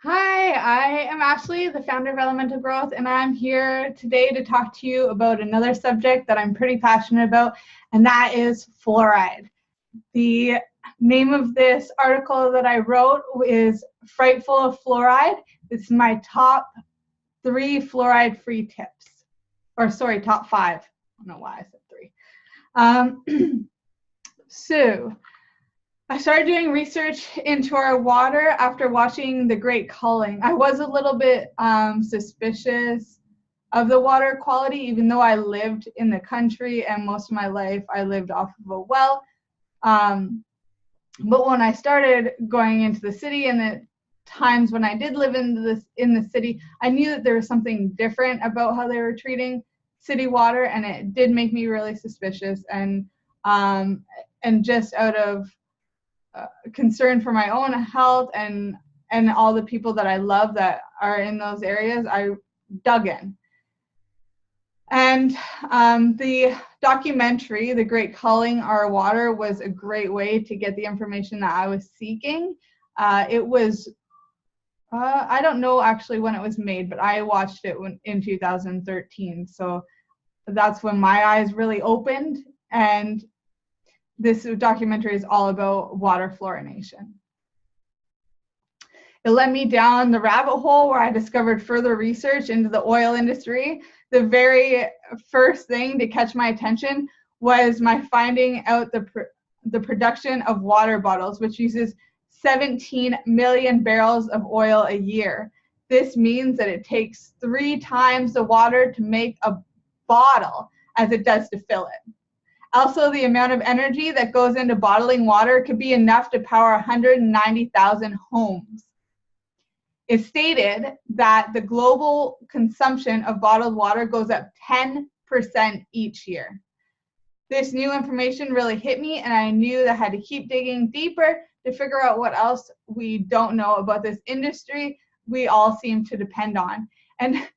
Hi, I am Ashley, the founder of Elemental Growth, and I'm here today to talk to you about another subject that I'm pretty passionate about, and that is fluoride. The name of this article that I wrote is Frightful of Fluoride. This is my top 3 fluoride-free tips. Or sorry, top 5. I don't know why I said 3. So I started doing research into our water after watching The Great Culling. I was a little bit suspicious of the water quality, even though I lived in the country and most of my life I lived off of a well. But when I started going into the city and the times when I did live in the city, I knew that there was something different about how they were treating city water, and it did make me really suspicious. And just out of concern for my own health and all the people that I love that are in those areas, I dug in. And the documentary, The Great Culling Our Water, was a great way to get the information that I was seeking. It was, I don't know actually when it was made, but I watched it in 2013. So that's when my eyes really opened, and this documentary is all about water fluorination. It led me down the rabbit hole where I discovered further research into the oil industry. The very first thing to catch my attention was my finding out the production of water bottles, which uses 17 million barrels of oil a year. This means that it takes 3 times the water to make a bottle as it does to fill it. Also, the amount of energy that goes into bottling water could be enough to power 190,000 homes. It's stated that the global consumption of bottled water goes up 10% each year. This new information really hit me, and I knew that I had to keep digging deeper to figure out what else we don't know about this industry we all seem to depend on. And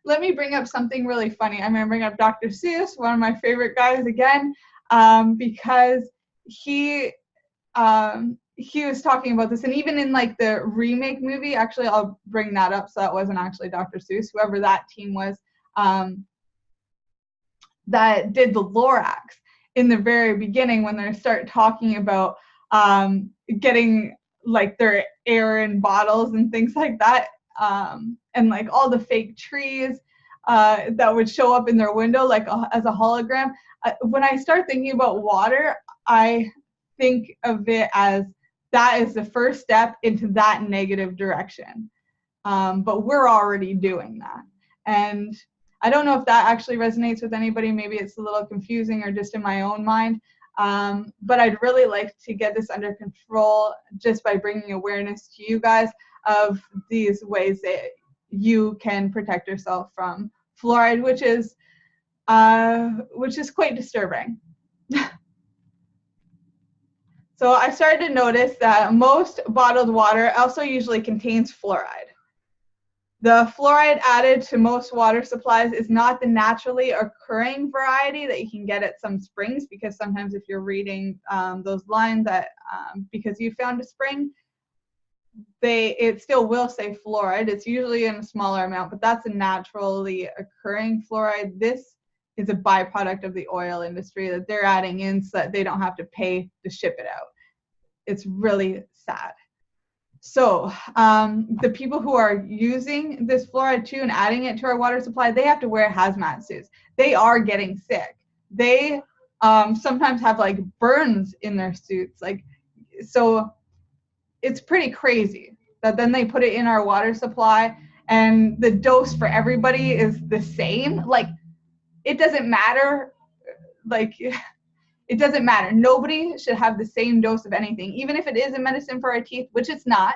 let me bring up something really funny. I'm going to bring up Dr. Seuss, one of my favorite guys again, because he was talking about this, and even in like the remake movie, actually I'll bring that up, so that wasn't actually Dr. Seuss, whoever that team was, that did the Lorax in the very beginning when they start talking about getting like their air in bottles and things like that. And like all the fake trees that would show up in their window like as a hologram. When I start thinking about water, I think of it as that is the first step into that negative direction. But we're already doing that. And I don't know if that actually resonates with anybody. Maybe it's a little confusing or just in my own mind. But I'd really like to get this under control just by bringing awareness to you guys of these ways that you can protect yourself from fluoride, which is quite disturbing. So I started to notice that most bottled water also usually contains fluoride. The fluoride added to most water supplies is not the naturally occurring variety that you can get at some springs, because sometimes if you're reading those lines that because you found a spring, it still will say fluoride. It's usually in a smaller amount, but that's a naturally occurring fluoride. This is a byproduct of the oil industry that they're adding in so that they don't have to pay to ship it out. It's really sad. So the people who are using this fluoride too and adding it to our water supply, they have to wear hazmat suits. They are getting sick. They sometimes have like burns in their suits. So it's pretty crazy that then they put it in our water supply and the dose for everybody is the same. Like, it doesn't matter. Like, it doesn't matter. Nobody should have the same dose of anything, even if it is a medicine for our teeth, which it's not.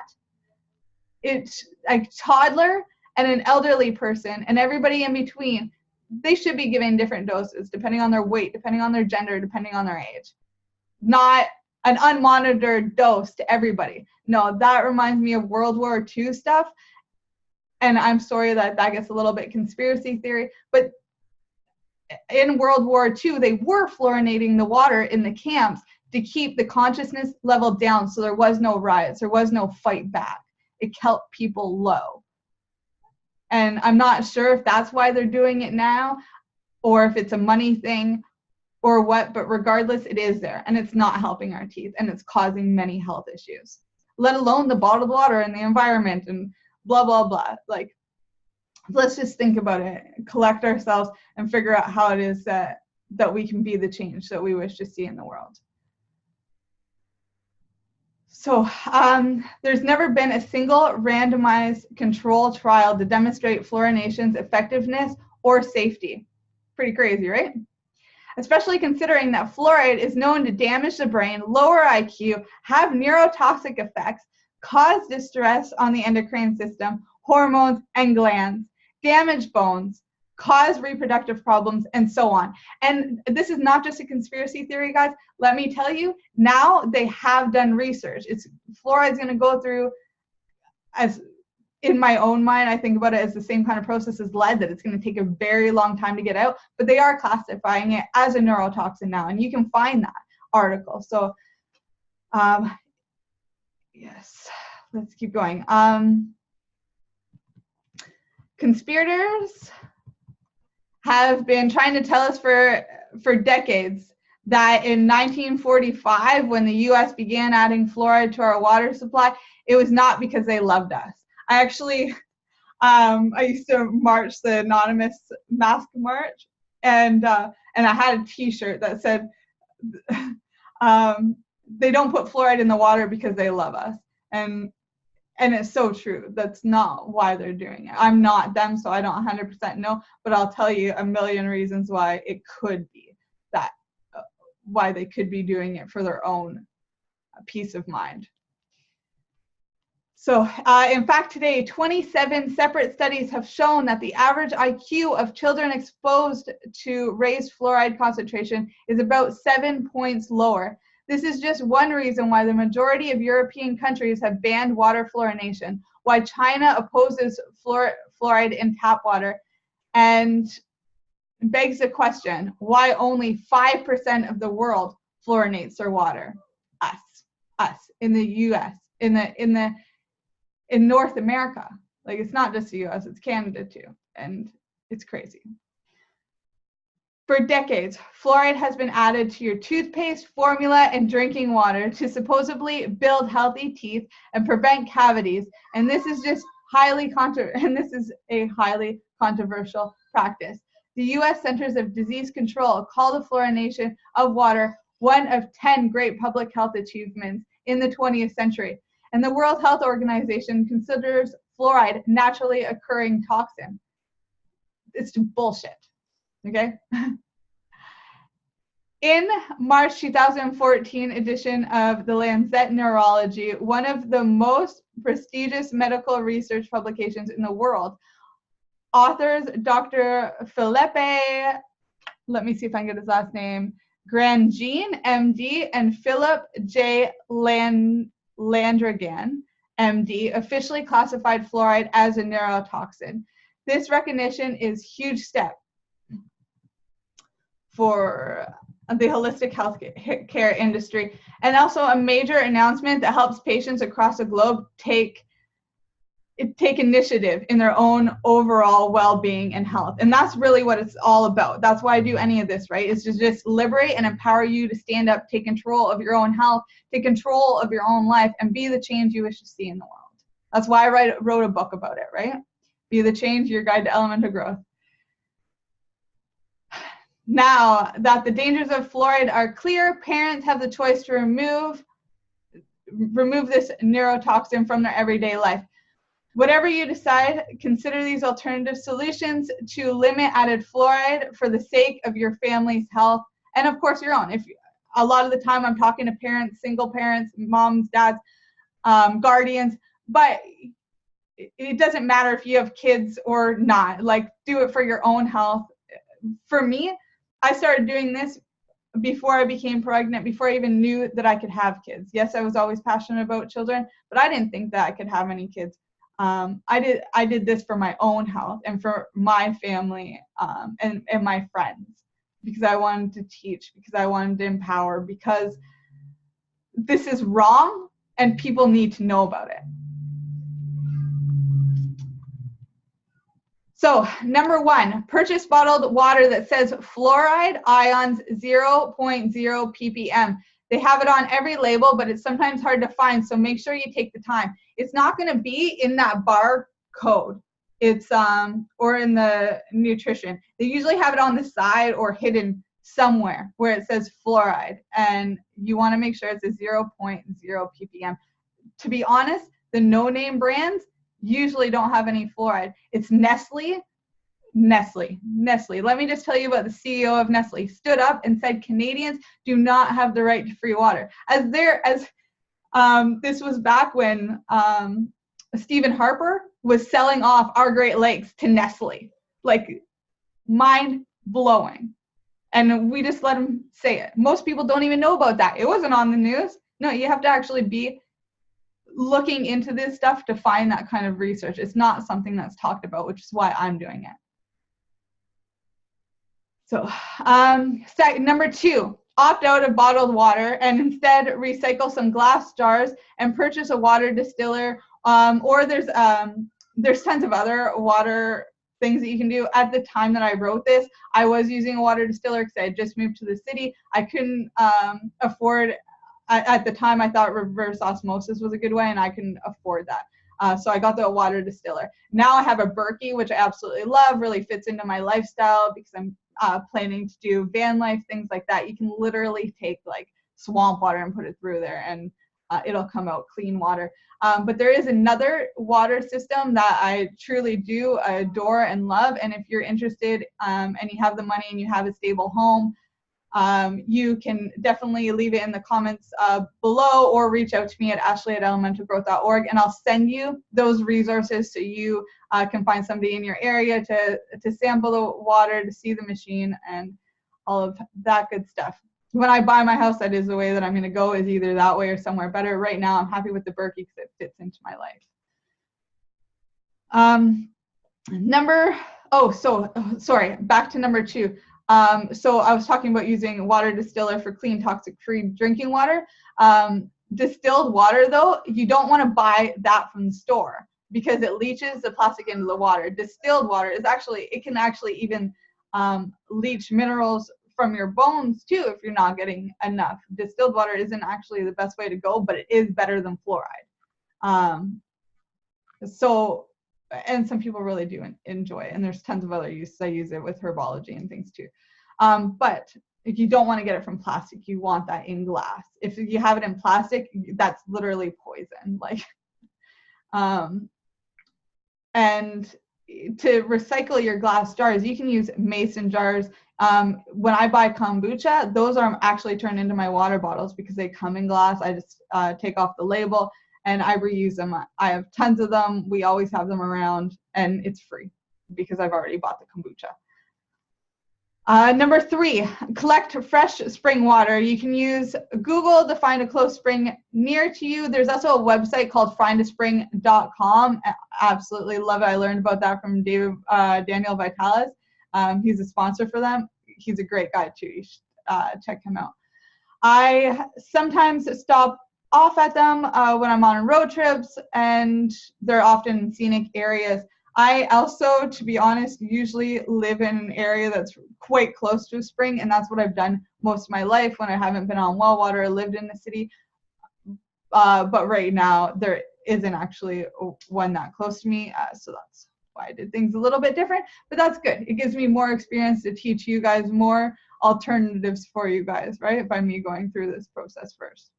It's a toddler and an elderly person and everybody in between. They should be given different doses depending on their weight, depending on their gender, depending on their age. Not an unmonitored dose to everybody. No, that reminds me of World War II stuff. And I'm sorry that gets a little bit conspiracy theory, but in World War II, they were fluorinating the water in the camps to keep the consciousness level down so there was no riots, there was no fight back. it kept people low. And I'm not sure if that's why they're doing it now, or if it's a money thing or what, but regardless, it is there, and it's not helping our teeth, and it's causing many health issues, let alone the bottled water and the environment and blah, blah, blah. Like, let's just think about it, collect ourselves, and figure out how it is that we can be the change that we wish to see in the world. So there's never been a single randomized control trial to demonstrate fluorination's effectiveness or safety. Pretty crazy, right? Especially considering that fluoride is known to damage the brain, lower IQ, have neurotoxic effects, cause distress on the endocrine system, hormones, and glands, damage bones, cause reproductive problems, and so on. And this is not just a conspiracy theory, guys. Let me tell you, now they have done research. Fluoride's going to go through, as in my own mind, I think about it as the same kind of process as lead, that it's going to take a very long time to get out, but they are classifying it as a neurotoxin now, and you can find that article. So yes, let's keep going. Conspirators have been trying to tell us for decades that in 1945, when the US began adding fluoride to our water supply, it was not because they loved us. I actually, I used to march the anonymous mask march, and I had a t-shirt that said, they don't put fluoride in the water because they love us. And it's so true. That's not why they're doing it. I'm not them, so I don't 100% know, but I'll tell you a million reasons why it could be that, why they could be doing it for their own peace of mind. So in fact, today, 27 separate studies have shown that the average IQ of children exposed to raised fluoride concentration is about 7 points lower. This is just one reason why the majority of European countries have banned water fluorination, why China opposes fluoride in tap water, and begs the question, why only 5% of the world fluorinates their water? Us, in the US, in North America. Like, it's not just the US, it's Canada too, and it's crazy. For decades, fluoride has been added to your toothpaste, formula, and drinking water to supposedly build healthy teeth and prevent cavities. And this is just a highly controversial practice. The U.S. Centers of Disease Control call the fluorination of water one of 10 great public health achievements in the 20th century. And the World Health Organization considers fluoride naturally occurring toxin. It's bullshit. Okay. In March 2014 edition of the Lancet Neurology, one of the most prestigious medical research publications in the world, authors Dr. Philippe, let me see if I can get his last name, Grandjean, MD, and Philip J. Landrigan, MD, officially classified fluoride as a neurotoxin. This recognition is a huge step for the holistic health care industry, and also a major announcement that helps patients across the globe take initiative in their own overall well-being and health. And that's really what it's all about. That's why I do any of this, right? Is to just liberate and empower you to stand up, take control of your own health, take control of your own life, and be the change you wish to see in the world. That's why I wrote a book about it, right? Be the change, your guide to elemental growth. Now that the dangers of fluoride are clear, parents have the choice to remove this neurotoxin from their everyday life. Whatever you decide, consider these alternative solutions to limit added fluoride for the sake of your family's health and, of course, your own. A lot of the time I'm talking to parents, single parents, moms, dads, guardians, but it doesn't matter if you have kids or not. Like, do it for your own health. For me, I started doing this before I became pregnant, before I even knew that I could have kids. Yes, I was always passionate about children, but I didn't think that I could have any kids. I did this for my own health and for my family and my friends, because I wanted to teach, because I wanted to empower, because this is wrong and people need to know about it. So number 1, purchase bottled water that says fluoride ions 0.0 ppm. They have it on every label, but it's sometimes hard to find, so make sure you take the time. It's not going to be in that barcode. It's or in the nutrition. They usually have it on the side or hidden somewhere where it says fluoride, and you want to make sure it's a 0.0 ppm. To be honest, the no-name brands usually don't have any fluoride. It's Nestle. Let me just tell you about the CEO of Nestle. Stood up and said Canadians do not have the right to free water. This was back when Stephen Harper was selling off our Great Lakes to Nestle. Like, mind blowing. And we just let him say it. Most people don't even know about that. It wasn't on the news. No, you have to actually be looking into this stuff to find that kind of research. It's not something that's talked about, which is why I'm doing it. So number 2, opt out of bottled water and instead recycle some glass jars and purchase a water distiller. Or there's tons of other water things that you can do. At the time that I wrote this, I was using a water distiller because I had just moved to the city. I couldn't afford, at the time I thought reverse osmosis was a good way, and I couldn't afford that. So I got the water distiller. Now I have a Berkey, which I absolutely love, really fits into my lifestyle because I'm planning to do van life, things like that. You can literally take like swamp water and put it through there, and it'll come out clean water. But there is another water system that I truly do adore and love. And if you're interested and you have the money and you have a stable home, you can definitely leave it in the comments below or reach out to me at ashley@elementalgrowth.org, and I'll send you those resources so you can find somebody in your area to sample the water, to see the machine, and all of that good stuff. When I buy my house, that is the way that I'm going to go, is either that way or somewhere better. Right now, I'm happy with the Berkey because it fits into my life. Sorry, back to number 2. So I was talking about using water distiller for clean, toxic-free drinking water. Distilled water, though, you don't want to buy that from the store because it leaches the plastic into the water. Distilled water is it can actually even leach minerals from your bones too if you're not getting enough. Distilled water isn't actually the best way to go, but it is better than fluoride. And some people really do enjoy it, and there's tons of other uses. I use it with herbology and things too. But if you don't want to get it from plastic, you want that in glass. If you have it in plastic, that's literally poison. Like, and to recycle your glass jars, you can use mason jars. When I buy kombucha, those are actually turned into my water bottles because they come in glass. I just take off the label and I reuse them. I have tons of them. We always have them around, and it's free because I've already bought the kombucha. Number 3, collect fresh spring water. You can use Google to find a close spring near to you. There's also a website called findaspring.com. I absolutely love it. I learned about that from Daniel Vitalis. He's a sponsor for them. He's a great guy too. You should check him out. I sometimes stop off at them when I'm on road trips, and they're often in scenic areas. I also, to be honest, usually live in an area that's quite close to a spring, and that's what I've done most of my life when I haven't been on well water or lived in the city. But right now, there isn't actually one that close to me, so that's why I did things a little bit different, but that's good. It gives me more experience to teach you guys more alternatives for you guys, right, by me going through this process first.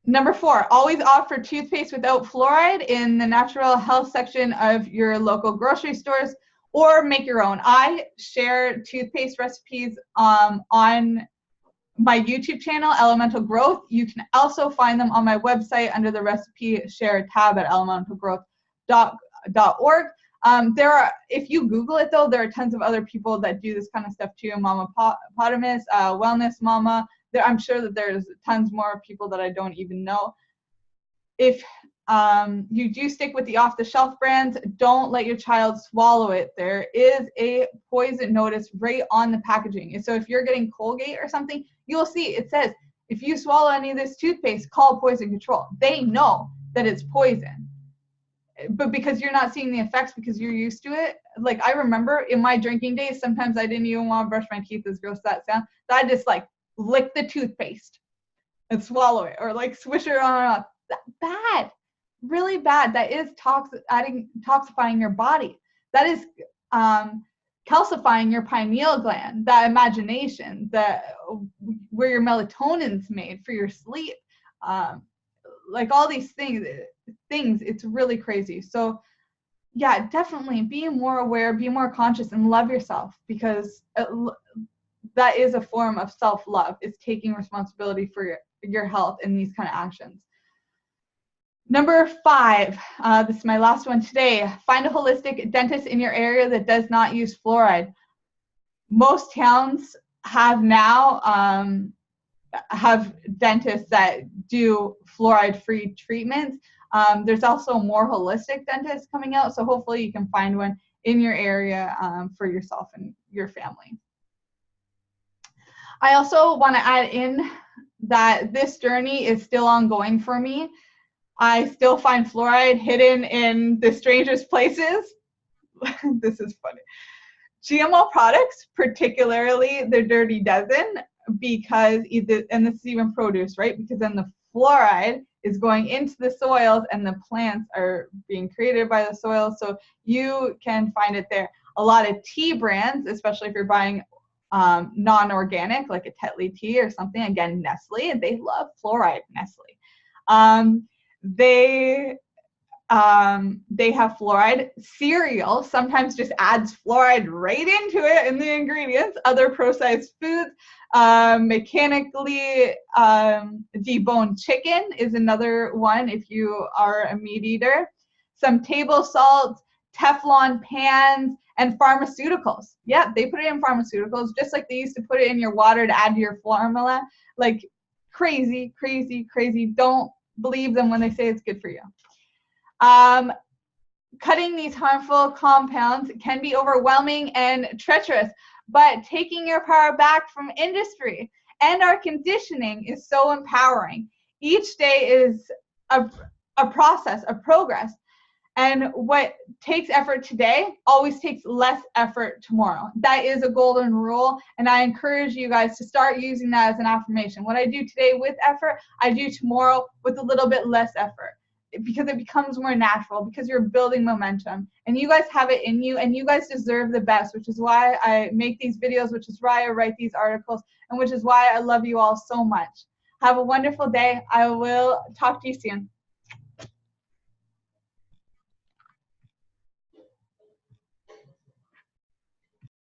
Number 4, always opt for toothpaste without fluoride in the natural health section of your local grocery stores, or make your own. I share toothpaste recipes on my YouTube channel, Elemental Growth. You can also find them on my website under the recipe share tab at elementalgrowth.org. If you Google it though, there are tons of other people that do this kind of stuff too. Mama Potamus, Wellness Mama. I'm sure that there's tons more people that I don't even know. If you do stick with the off-the-shelf brands, don't let your child swallow it. There is a poison notice right on the packaging. So if you're getting Colgate or something, you'll see it says, if you swallow any of this toothpaste, call poison control. They know that it's poison. but because you're not seeing the effects because you're used to it. Like I remember in my drinking days, sometimes I didn't even want to brush my teeth, as gross as that sounds. So I just like lick the toothpaste and swallow it, or like swish it on and off. Bad, really bad. That is toxifying your body. That is calcifying your pineal gland, that imagination, that where your melatonin's made for your sleep. Like all these things, it's really crazy. So yeah, definitely be more aware, be more conscious, and love yourself, because that is a form of self-love. It's taking responsibility for your health in these kind of actions. Number 5, this is my last one today. Find a holistic dentist in your area that does not use fluoride. Most towns have now have dentists that do fluoride-free treatments. There's also more holistic dentists coming out, so hopefully you can find one in your area for yourself and your family. I also want to add in that this journey is still ongoing for me. I still find fluoride hidden in the strangest places. This is funny. GMO products, particularly the Dirty Dozen, because and this is even produce, right? Because then the fluoride is going into the soils and the plants are being created by the soil, so you can find it there. A lot of tea brands, especially if you're buying non-organic, like a Tetley tea or something, again, Nestle, and they love fluoride, Nestle. They have fluoride. Cereal sometimes just adds fluoride right into it in the ingredients. Other processed foods, mechanically deboned chicken is another one if you are a meat eater. Some table salt, Teflon pans, and pharmaceuticals. Yeah, they put it in pharmaceuticals, just like they used to put it in your water to add to your formula. Like crazy, crazy, crazy. Don't believe them when they say it's good for you. Cutting these harmful compounds can be overwhelming and treacherous, but taking your power back from industry and our conditioning is so empowering. Each day is a process, a progress. And what takes effort today always takes less effort tomorrow. That is a golden rule, and I encourage you guys to start using that as an affirmation. What I do today with effort, I do tomorrow with a little bit less effort, because it becomes more natural, because you're building momentum. And you guys have it in you, and you guys deserve the best, which is why I make these videos, which is why I write these articles, and which is why I love you all so much. Have a wonderful day. I will talk to you soon.